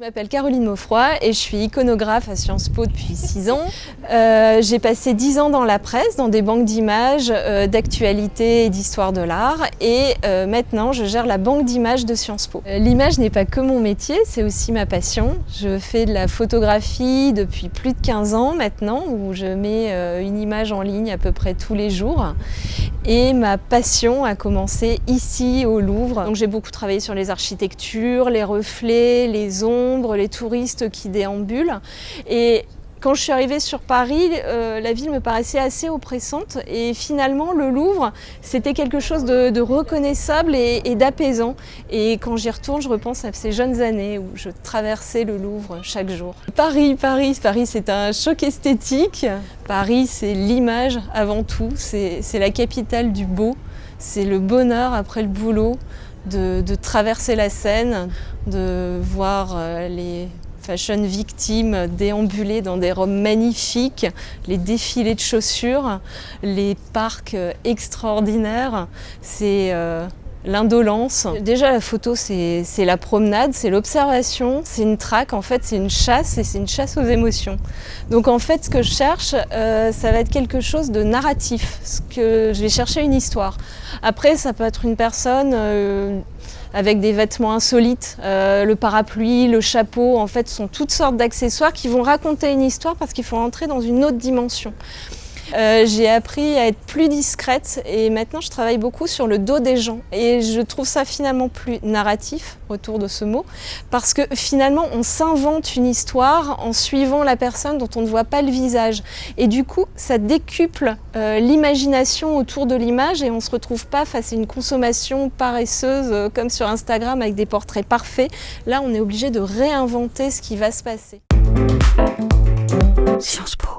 m'appelle Caroline Maufroy et je suis iconographe à Sciences Po depuis 6 ans. J'ai passé 10 ans dans la presse, dans des banques d'images, d'actualité et d'histoire de l'art. Et maintenant, je gère la banque d'images de Sciences Po. L'image n'est pas que mon métier, c'est aussi ma passion. Je fais de la photographie depuis plus de 15 ans maintenant, où je mets une image en ligne à peu près tous les jours. Et ma passion a commencé ici au Louvre. Donc j'ai beaucoup travaillé sur les architectures, les reflets, les ombres, les touristes qui déambulent. Et quand je suis arrivée sur Paris, la ville me paraissait assez oppressante et finalement le Louvre, c'était quelque chose de reconnaissable et d'apaisant. Et quand j'y retourne, je repense à ces jeunes années où je traversais le Louvre chaque jour. Paris, c'est un choc esthétique. Paris, c'est l'image avant tout, c'est la capitale du beau, c'est le bonheur après le boulot de traverser la Seine, de voir les fashion victimes déambuler dans des robes magnifiques, les défilés de chaussures, les parcs extraordinaires, c'est l'indolence. Déjà la photo c'est la promenade, c'est l'observation, c'est une traque, en fait c'est une chasse et c'est une chasse aux émotions. Donc en fait ce que je cherche ça va être quelque chose de narratif, je vais chercher une histoire. Après ça peut être une personne avec des vêtements insolites, le parapluie, le chapeau, en fait, sont toutes sortes d'accessoires qui vont raconter une histoire parce qu'il faut entrer dans une autre dimension. J'ai appris à être plus discrète et maintenant je travaille beaucoup sur le dos des gens et je trouve ça finalement plus narratif, autour de ce mot, parce que finalement on s'invente une histoire en suivant la personne dont on ne voit pas le visage et du coup ça décuple l'imagination autour de l'image et on ne se retrouve pas face à une consommation paresseuse comme sur Instagram avec des portraits parfaits. Là on est obligé de réinventer ce qui va se passer. Sciences Po.